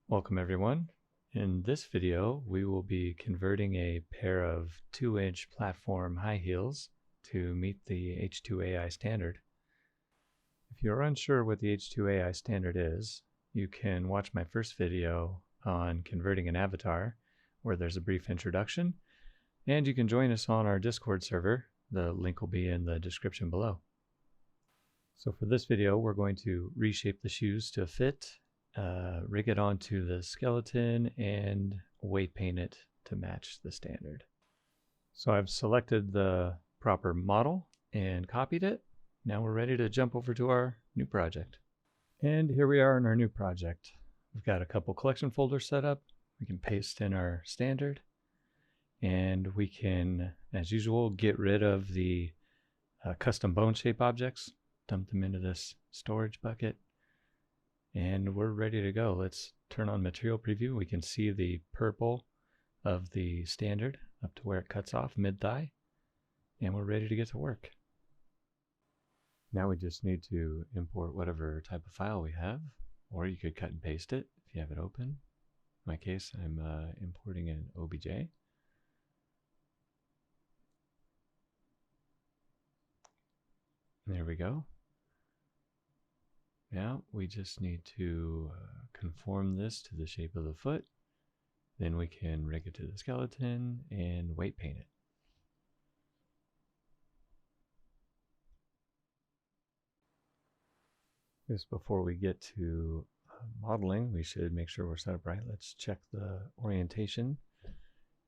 Welcome everyone. In this video, we will be converting a pair of 2-inch platform high heels to meet the H2AI standard. If you're unsure what the H2AI standard is, you can watch my first video on converting an avatar, where there's a brief introduction, and you can join us on our Discord server. The link will be in the description below. So for this video, we're going to reshape the shoes to fit, rig it onto the skeleton, and weight paint it to match the standard. So I've selected the proper model and copied it. Now we're ready to jump over to our new project. And here we are in our new project. We've got a couple collection folders set up. We can paste in our standard, and we can, as usual, get rid of the custom bone shape objects, dump them into this storage bucket, and we're ready to go. Let's turn on material preview. We can see the purple of the standard up to where it cuts off mid-thigh, and we're ready to get to work. Now we just need to import whatever type of file we have, or you could cut and paste it if you have it open. In my case, I'm importing an OBJ. There we go. Now we just need to conform this to the shape of the foot. Then we can rig it to the skeleton and weight paint it. Just before we get to modeling, we should make sure we're set up right. Let's check the orientation.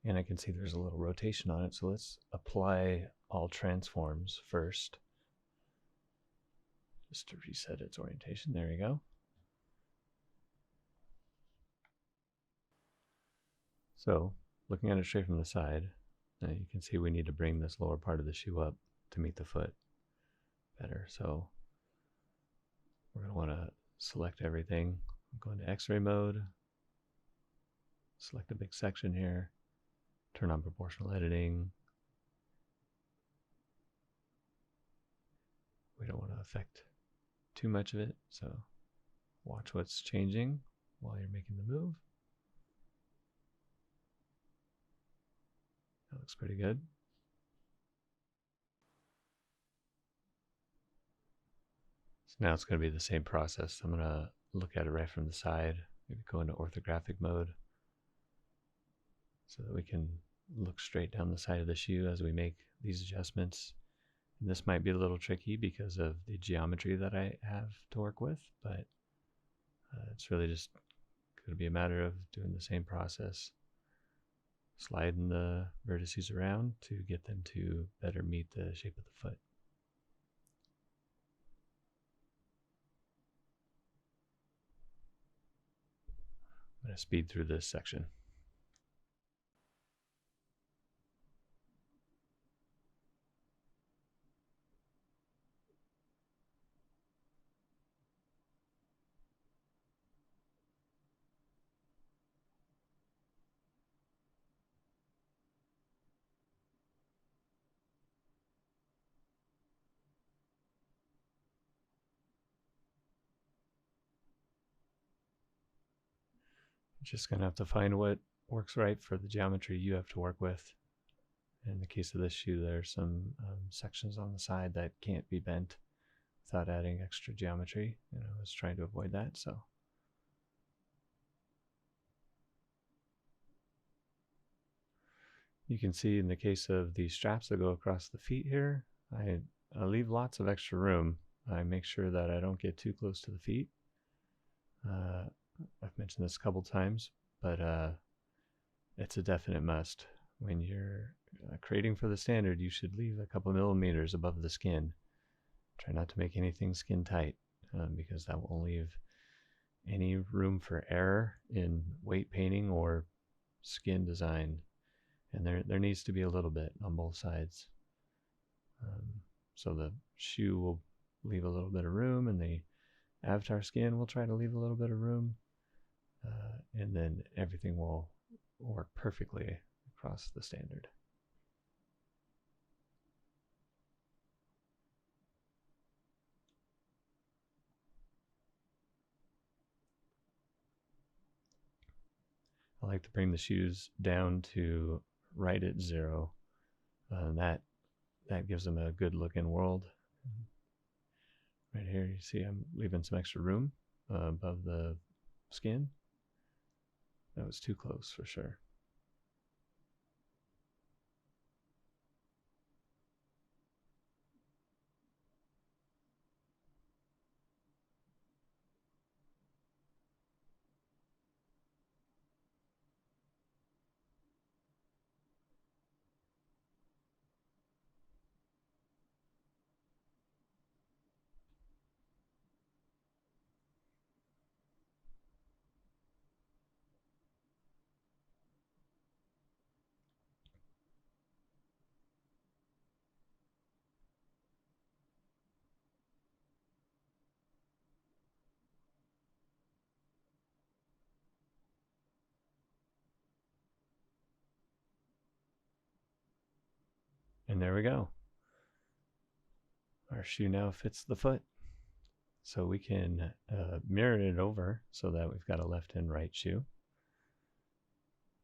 And I can see there's a little rotation on it. So let's apply all transforms first, just to reset its orientation. There we go. So looking at it straight from the side, you can see we need to bring this lower part of the shoe up to meet the foot better. So we're going to want to select everything. I'm going to X-ray mode, select a big section here, turn on proportional editing. We don't want to affect too much of it, so watch what's changing while you're making the move. That looks pretty good. So now it's going to be the same process. I'm going to look at it right from the side, maybe go into orthographic mode so that we can look straight down the side of the shoe as we make these adjustments. And this might be a little tricky because of the geometry that I have to work with, but it's really just going to be a matter of doing the same process, sliding the vertices around to get them to better meet the shape of the foot. I'm going to speed through this section. Just going to have to find what works right for the geometry you have to work with. In the case of this shoe, there's some sections on the side that can't be bent without adding extra geometry. I was trying to avoid that, so. You can see in the case of the straps that go across the feet here, I leave lots of extra room. I make sure that I don't get too close to the feet. I've mentioned this a couple times, but it's a definite must. When you're creating for the standard, you should leave a couple millimeters above the skin. Try not to make anything skin tight, because that won't leave any room for error in weight painting or skin design. And there needs to be a little bit on both sides. So the shoe will leave a little bit of room, and the avatar skin will try to leave a little bit of room. And then everything will work perfectly across the standard. like to bring the shoes down to right at 0. That gives them a good looking world. Right here, you see I'm leaving some extra room above the skin. That was too close for sure. And there we go. Our shoe now fits the foot. So we can mirror it over so that we've got a left and right shoe.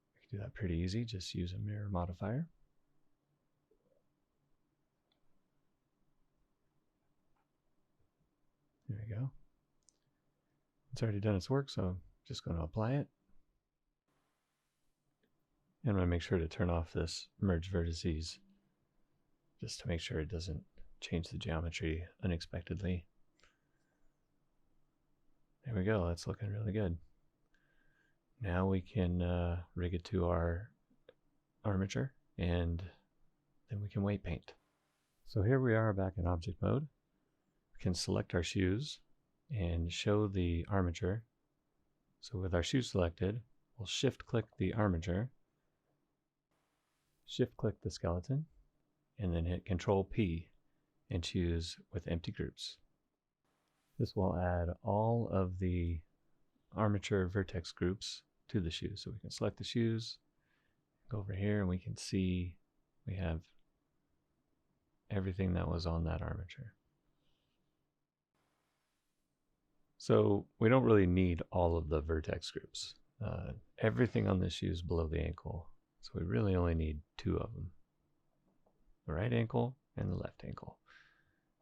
We can do that pretty easy. Just use a mirror modifier. There we go. It's already done its work, so I'm just going to apply it. And I'm going to make sure to turn off this merge vertices just to make sure it doesn't change the geometry unexpectedly. There we go. That's looking really good. Now we can rig it to our armature, and then we can weight paint. So here we are back in object mode. We can select our shoes and show the armature. So with our shoe selected, we'll shift click the armature, shift click the skeleton, and then hit Control P and choose with empty groups. This will add all of the armature vertex groups to the shoes. So we can select the shoes, go over here, and we can see we have everything that was on that armature. So we don't really need all of the vertex groups. Everything on this shoe is below the ankle, so we really only need 2 of them. The right ankle and the left ankle.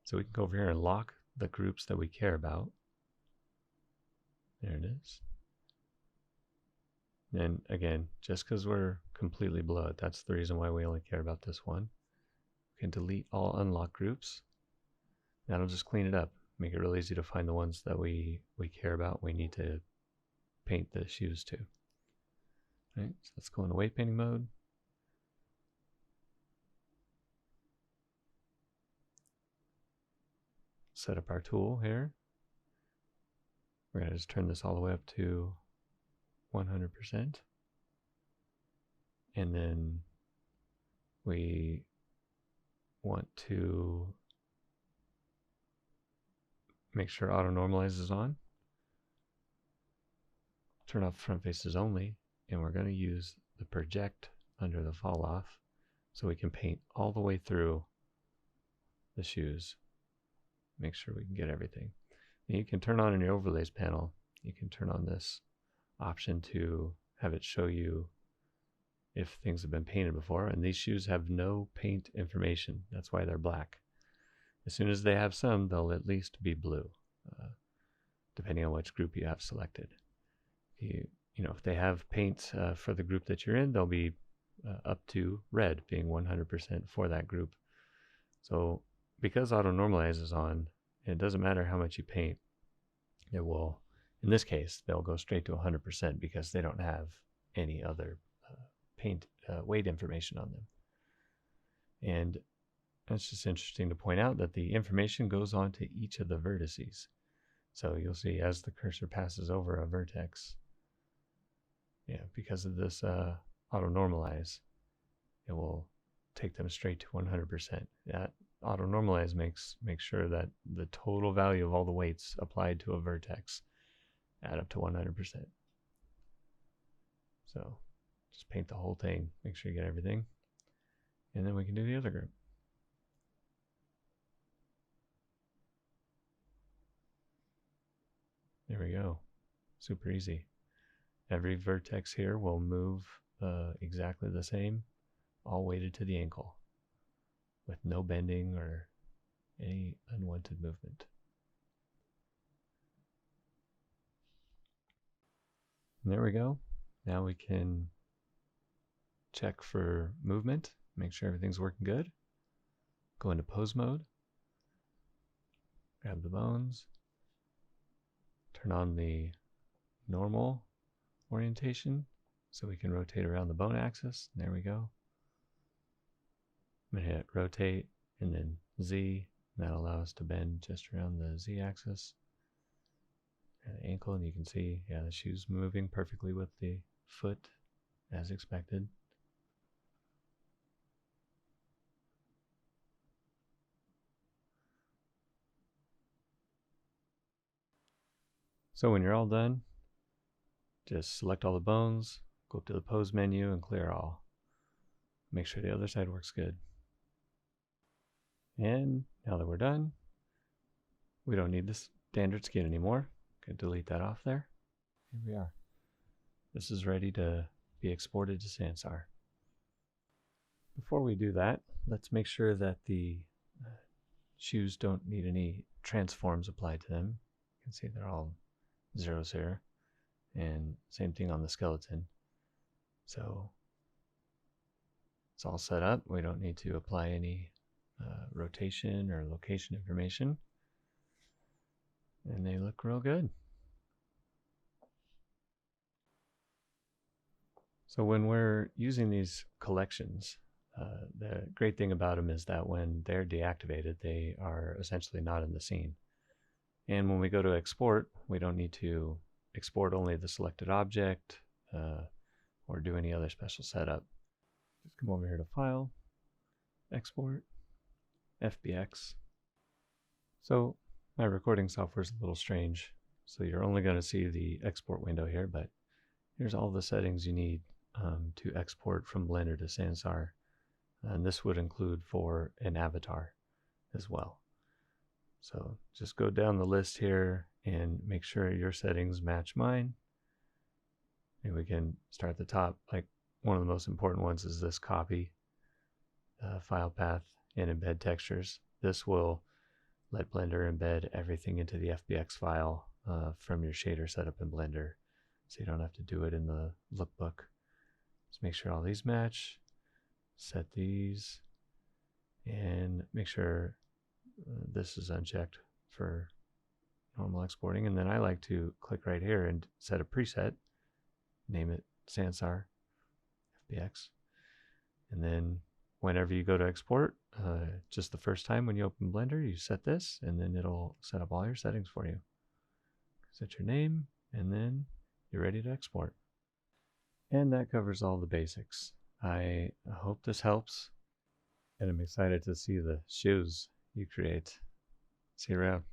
So we can go over here and lock the groups that we care about. There it is. And again, just because we're completely below it, that's the reason why we only care about this one. We can delete all unlocked groups. That'll just clean it up, make it real easy to find the ones that we care about, we need to paint the shoes to. All right, so let's go into weight painting mode. Set up our tool here. We're going to just turn this all the way up to 100%. And then we want to make sure auto normalize is on. Turn off front faces only, and we're going to use the project under the fall off so we can paint all the way through the shoes. Make sure we can get everything. And you can turn on in your overlays panel, you can turn on this option to have it show you if things have been painted before, and these shoes have no paint information. That's why they're black. As soon as they have some, they'll at least be blue, depending on which group you have selected. You know, if they have paint for the group that you're in, they'll be up to red, being 100% for that group. So because auto normalize is on, it doesn't matter how much you paint, it will, in this case, they'll go straight to 100% because they don't have any other paint weight information on them. And it's just interesting to point out that the information goes on to each of the vertices. So you'll see as the cursor passes over a vertex, because of this auto normalize, it will take them straight to 100%. That auto normalize makes sure that the total value of all the weights applied to a vertex add up to 100%. So just paint the whole thing, make sure you get everything, and then we can do the other group. There we go. Super easy. every vertex here will move exactly the same, all weighted to the ankle, with no bending or any unwanted movement. And there we go. Now we can check for movement, make sure everything's working good. Go into pose mode, grab the bones, turn on the normal orientation so we can rotate around the bone axis. There we go. I'm going to hit rotate and then Z. That'll allow us to bend just around the Z axis and the ankle, and you can see, yeah, the shoe's moving perfectly with the foot as expected. So when you're all done, just select all the bones, go up to the pose menu and clear all. Make sure the other side works good. And now that we're done, we don't need this standard skin anymore. Can delete that off there. Here we are. This is ready to be exported to Sansar. Before we do that, let's make sure that the shoes don't need any transforms applied to them. You can see they're all zeros here. And same thing on the skeleton. So it's all set up. We don't need to apply any rotation or location information. And they look real good. So when we're using these collections, the great thing about them is that when they're deactivated, they are essentially not in the scene. And when we go to export, we don't need to export only the selected object or do any other special setup. Just come over here to File, Export, FBX. So my recording software is a little strange, so you're only going to see the export window here, but here's all the settings you need to export from Blender to Sansar. And this would include for an avatar as well. So just go down the list here and make sure your settings match mine. And we can start at the top. Like, one of the most important ones is this copy file path and embed textures. This will let Blender embed everything into the FBX file from your shader setup in Blender, so you don't have to do it in the lookbook. Just make sure all these match, set these, and make sure this is unchecked for normal exporting. And then I like to click right here and set a preset, name it Sansar FBX, and then whenever you go to export, just the first time when you open Blender, you set this, and then it'll set up all your settings for you. Set your name, and then you're ready to export. And that covers all the basics. I hope this helps, and I'm excited to see the shoes you create. See you around.